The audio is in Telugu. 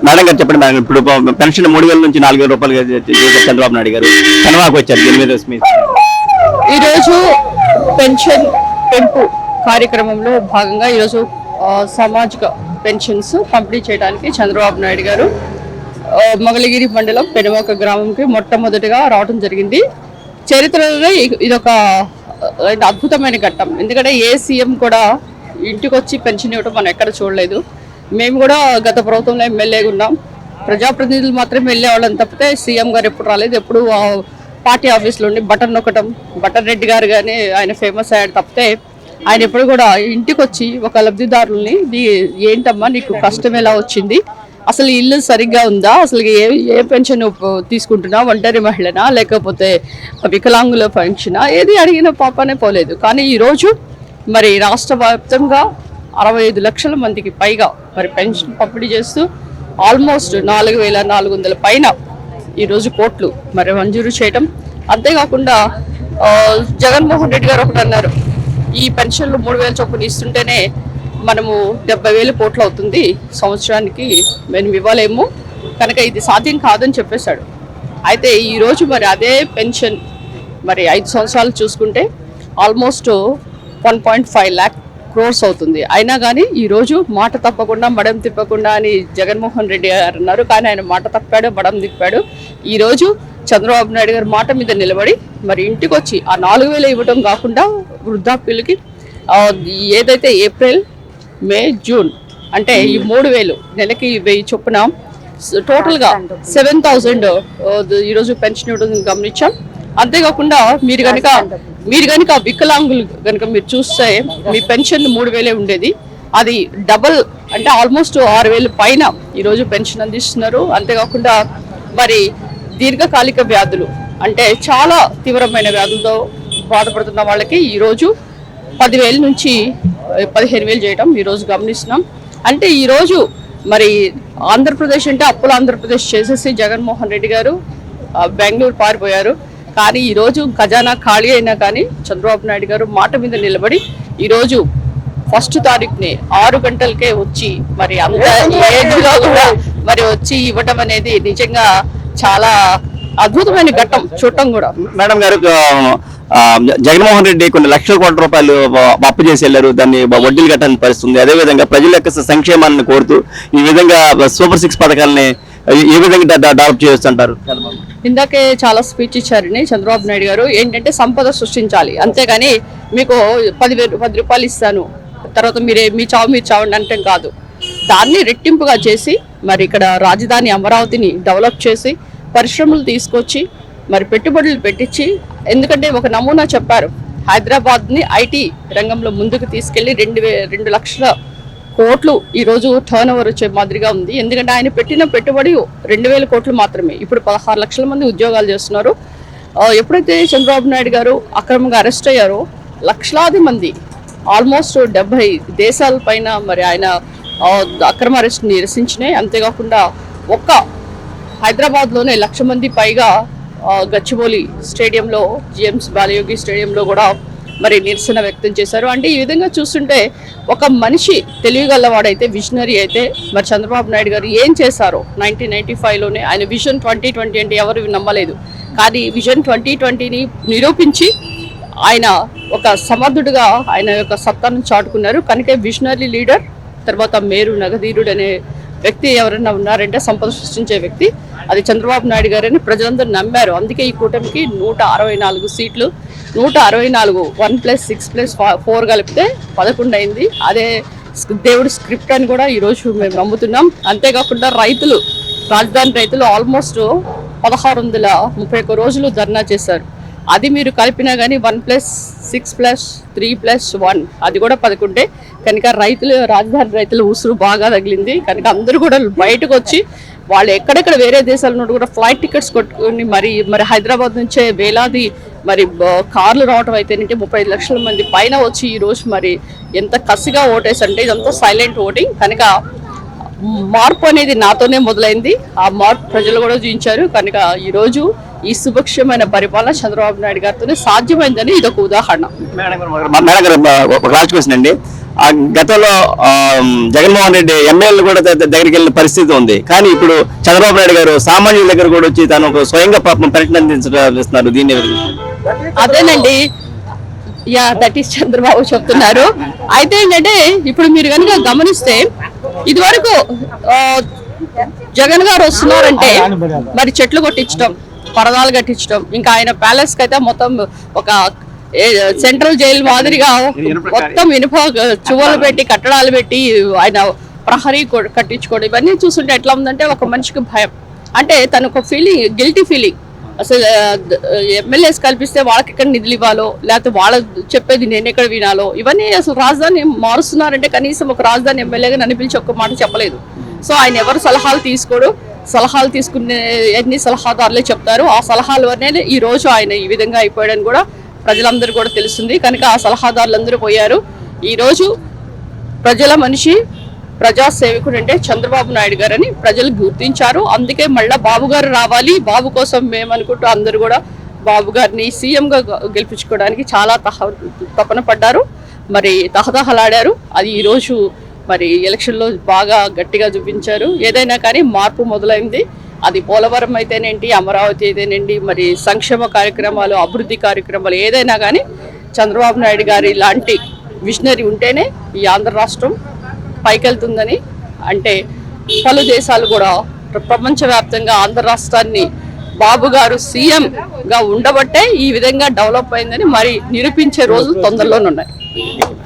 మేడం గారు చెప్పండి మేడం, ఇప్పుడు పెన్షన్ 3,000 నుంచి 4,000 రూపాయలు చేశారు చంద్రబాబు నాయుడు గారు, కనుమాకు వచ్చారు 8 ఈరోజు పెన్షన్ పెంపు కార్యక్రమంలో భాగంగా ఈరోజు సామాజిక పెన్షన్స్ పంపిణీ చేయడానికి చంద్రబాబు నాయుడు గారు మంగళగిరి మండలం పెనుమక గ్రామంకి మొట్టమొదటిగా రావడం జరిగింది. చరిత్రలో ఇదొక అద్భుతమైన ఘట్టం. ఎందుకంటే ఏ సీఎం కూడా ఇంటికి వచ్చి పెన్షన్ ఇవ్వడం మనం ఎక్కడ చూడలేదు. మేము కూడా గత ప్రభుత్వంలో ఎమ్మెల్యేగా ఉన్నాం. ప్రజాప్రతినిధులు మాత్రమే వెళ్ళేవాళ్ళం తప్పితే సీఎం గారు ఎప్పుడు రాలేదు. ఎప్పుడు పార్టీ ఆఫీస్లో ఉండి బటన్ నొక్కటం, బటన్ రెడ్డి గారు కానీ ఆయన ఫేమస్ అయ్యాడు తప్పితే ఆయన ఎప్పుడు కూడా ఇంటికి వచ్చి ఒక లబ్ధిదారుల్ని ఏంటమ్మా నీకు కష్టం ఎలా వచ్చింది, అసలు ఇల్లు సరిగ్గా ఉందా, అసలు ఏ పెన్షన్ తీసుకుంటున్నా, ఒంటరి మహిళనా లేకపోతే వికలాంగుల పెన్షనా, ఏది అడిగిన పాపనే పోలేదు. కానీ ఈరోజు మరి రాష్ట్ర వ్యాప్తంగా 65 లక్షల మందికి పైగా మరి పెన్షన్ పంపిణీ చేస్తూ ఆల్మోస్ట్ 4,400 పైన ఈరోజు కోట్లు మరి మంజూరు చేయటం. అంతేకాకుండా జగన్మోహన్ రెడ్డి గారు ఒకటి అన్నారు, ఈ పెన్షన్లు 3,000 చొప్పున ఇస్తుంటేనే మనము 70,000 కోట్లు అవుతుంది సంవత్సరానికి, మేము ఇవ్వలేము కనుక ఇది సాధ్యం కాదని చెప్పేశాడు. అయితే ఈరోజు మరి అదే పెన్షన్ మరి 5 సంవత్సరాలు చూసుకుంటే ఆల్మోస్ట్ 1.5 lakh crores అవుతుంది. అయినా కానీ ఈరోజు మాట తప్పకుండా మడం తిప్పకుండా అని జగన్మోహన్ రెడ్డి గారు అన్నారు. కానీ ఆయన మాట తప్పాడు, మడం తిప్పాడు. ఈరోజు చంద్రబాబు నాయుడు గారు మాట మీద నిలబడి మరి ఇంటికి వచ్చి ఆ 4,000 ఇవ్వడం కాకుండా వృద్ధాప్యులకి ఏదైతే ఏప్రిల్, మే, జూన్ అంటే ఈ 3,000 నెలకి 1,000 చొప్పున టోటల్గా 7,000 ఈరోజు పెన్షన్ ఇవ్వడం గమనించాం. అంతేకాకుండా మీరు కనుక వికలాంగులు కనుక మీరు చూస్తే మీ పెన్షన్ 3,000 ఉండేది, అది డబల్ అంటే ఆల్మోస్ట్ 6,000 పైన ఈరోజు పెన్షన్ అందిస్తున్నారు. అంతేకాకుండా మరి దీర్ఘకాలిక వ్యాధులు అంటే చాలా తీవ్రమైన వ్యాధులతో బాధపడుతున్న వాళ్ళకి ఈరోజు 10,000 నుంచి 15,000 చేయడం ఈరోజు గమనిస్తున్నాం. అంటే ఈరోజు మరి ఆంధ్రప్రదేశ్ అంటే అప్పుల ఆంధ్రప్రదేశ్ చేసేసి జగన్మోహన్ రెడ్డి గారు బెంగళూరు పారిపోయారు. కానీ ఈరోజు ఖజానా ఖాళీ అయినా కానీ చంద్రబాబు నాయుడు గారు మాట మీద నిలబడి ఈరోజు 1st తారీఖుని 6 గంటలకే వచ్చి మరి అంత ఏజ్లో కూడా మరి వచ్చి ఇవ్వడం అనేది నిజంగా చాలా అద్భుతమైన ఘట్టం చూడటం కూడా. మేడం గారు, జగన్మోహన్ రెడ్డి కొన్ని లక్షల కోట్ల రూపాయలు అప్పు చేసి వెళ్ళారు, దాన్ని వడ్డీలు కట్టాలని పరిస్థితుంది. అదేవిధంగా ప్రజల యొక్క సంక్షేమాన్ని కోరుతూ ఈ విధంగా సూపర్ 6 పథకాలని ఏ విధంగా డెవలప్ చేయొచ్చు అంటారు? ఇందాకే చాలా స్పీచ్ ఇచ్చారని చంద్రబాబు నాయుడు గారు, ఏంటంటే సంపద సృష్టించాలి, అంతేగాని మీకు 10 రూపాయలు ఇస్తాను తర్వాత మీ చావండి అంటే కాదు. దాన్ని రెట్టింపుగా చేసి మరి ఇక్కడ రాజధాని అమరావతిని డెవలప్ చేసి పరిశ్రమలు తీసుకొచ్చి మరి పెట్టుబడులు పెట్టించి, ఎందుకంటే ఒక నమూనా చెప్పారు, హైదరాబాద్ని ఐటీ రంగంలో ముందుకు తీసుకెళ్లి 2 లక్షల కోట్లు ఈరోజు టర్న్ ఓవర్ వచ్చే మాదిరిగా ఉంది. ఎందుకంటే ఆయన పెట్టిన పెట్టుబడి 2,000 కోట్లు మాత్రమే, ఇప్పుడు 16 లక్షల మంది ఉద్యోగాలు చేస్తున్నారు. ఎప్పుడైతే చంద్రబాబు నాయుడు గారు అక్రమంగా అరెస్ట్ అయ్యారో లక్షలాది మంది ఆల్మోస్ట్ 70 దేశాల పైన మరి ఆయన అక్రమ అరెస్ట్ నిరసించినాయి. అంతేకాకుండా ఒక్క హైదరాబాద్లోనే 1,00,000 మంది పైగా గచ్చిబౌలి స్టేడియంలో, జిఎంస్ బాలయోగి స్టేడియంలో కూడా మరి నిరసన వ్యక్తం చేశారు. అంటే ఈ విధంగా చూస్తుంటే ఒక మనిషి తెలియగలవాడైతే, విజనరీ అయితే మరి చంద్రబాబు నాయుడు గారు ఏం చేశారో 1995లోనే ఆయన విజన్ 2020 అంటే ఎవరు నమ్మలేదు. కానీ విజన్ 2020ని నిరూపించి ఆయన ఒక సమర్థుడుగా ఆయన యొక్క సత్తాను చాటుకున్నారు. కనుక విజనరీ లీడర్, తర్వాత మేరు నగధీరుడు అనే వ్యక్తి ఎవరైనా ఉన్నారంటే సంపద సృష్టించే వ్యక్తి అది చంద్రబాబు నాయుడు గారని ప్రజలందరూ నమ్మారు. అందుకే ఈ కూటమికి 164 సీట్లు, 164 1+6+4 కలిపితే 11 అయింది. అదే దేవుడి స్క్రిప్ట్ అని కూడా ఈరోజు మేము నమ్ముతున్నాం. అంతేకాకుండా రాజధాని రైతులు ఆల్మోస్ట్ 1,631 రోజులు ధర్నా చేశారు. అది మీరు కలిపినా కానీ 1+6+3+1 అది కూడా 11. కనుక రాజధాని రైతులు ఉసురు బాగా తగిలింది. కనుక అందరూ కూడా బయటకు వచ్చి వాళ్ళు ఎక్కడెక్కడ వేరే దేశాల నుండి కూడా ఫ్లైట్ టికెట్స్ కొట్టుకుని మరి హైదరాబాద్ నుంచే వేలాది మరి కార్లు రావడం అయితేనంటే 35 లక్షల మంది పైన వచ్చి ఈరోజు మరి ఎంత కసిగా ఓటేసంటే ఇదంతా సైలెంట్ ఓటింగ్. కనుక మార్పు అనేది నాతోనే మొదలైంది, ఆ మార్పు ప్రజలు కూడా చూపించారు. కనుక ఈరోజు ఈ సుభిక్షమైన పరిపాలన చంద్రబాబు నాయుడు గారితోనే సాధ్యమైందని ఇదొక ఉదాహరణ. మేడం గారు, ఒక లాస్ట్ క్వశ్చన్ అండి, గతంలో జగన్మోహన్ రెడ్డి ఎమ్మెల్యేలు కూడా దగ్గరికి వెళ్ళిన పరిస్థితి ఉంది. కానీ ఇప్పుడు చంద్రబాబు నాయుడు గారు సామాన్యుల దగ్గర కూడా వచ్చి తను స్వయంగా పాపం పర్యటన అందించారు. దీన్ని అదేనండి, దట్ ఈస్ చంద్రబాబు చెప్తున్నారు. అయితే ఏంటంటే ఇప్పుడు మీరు కనుక గమనిస్తే ఇదివరకు జగన్ గారు వస్తున్నారంటే మరి చెట్లు కొట్టించడం, పరదాలు కట్టించడం, ఇంకా ఆయన ప్యాలెస్ కి అయితే మొత్తం ఒక సెంట్రల్ జైలు మాదిరిగా మొత్తం ఇనుప చువ్వలు పెట్టి కట్టడాలు పెట్టి ఆయన ప్రహరీ కట్టించుకోవడం, ఇవన్నీ చూస్తుంటే ఎట్లా ఉందంటే ఒక మనిషికి భయం. అంటే తనకు ఫీలింగ్, గిల్టీ ఫీలింగ్. అసలు ఎమ్మెల్యేస్ కల్పిస్తే వాళ్ళకి ఎక్కడ నిధులు ఇవ్వాలో, లేకపోతే వాళ్ళ చెప్పేది నేను ఎక్కడ వినాలో, ఇవన్నీ అసలు రాజధాని మారుస్తున్నారంటే కనీసం ఒక రాజధాని ఎమ్మెల్యేగా నన్ను పిలిచి ఒక్క మాట చెప్పలేదు. సో ఆయన ఎవరు సలహాలు తీసుకోడు, సలహాలు తీసుకునే ఎన్ని సలహాదారులే చెప్తారు. ఆ సలహాల వల్లనే ఈ రోజు ఆయన ఈ విధంగా అయిపోయాడని కూడా ప్రజలందరూ కూడా తెలుస్తుంది. కనుక ఆ సలహాదారులందరూ పోయారు. ఈ రోజు ప్రజల మనిషి, ప్రజా సేవకుడు అంటే చంద్రబాబు నాయుడు గారని ప్రజలు గుర్తించారు. అందుకే మళ్ళా బాబు గారు రావాలి, బాబు కోసం మేమనుకుంటూ అందరూ కూడా బాబు గారిని సీఎంగా గెలిపించుకోవడానికి చాలా తపన పడ్డారు, మరి తహతహలాడారు. అది ఈరోజు మరి ఎలక్షన్లో బాగా గట్టిగా చూపించారు. ఏదైనా కానీ మార్పు మొదలైంది. అది పోలవరం అయితేనేంటి, అమరావతి అయితేనేంటి, మరి సంక్షేమ కార్యక్రమాలు, అభివృద్ధి కార్యక్రమాలు ఏదైనా కానీ చంద్రబాబు నాయుడు గారి లాంటి విజనరీ ఉంటేనే ఈ ఆంధ్ర రాష్ట్రం పైకెళ్తుందని, అంటే పలు దేశాలు కూడా ప్రపంచవ్యాప్తంగా ఆంధ్ర రాష్ట్రాన్ని బాబు గారు సీఎంగా ఉండబట్టే ఈ విధంగా డెవలప్ అయిందని మరి నిరూపించే రోజులు తొందరలోనే ఉన్నాయి.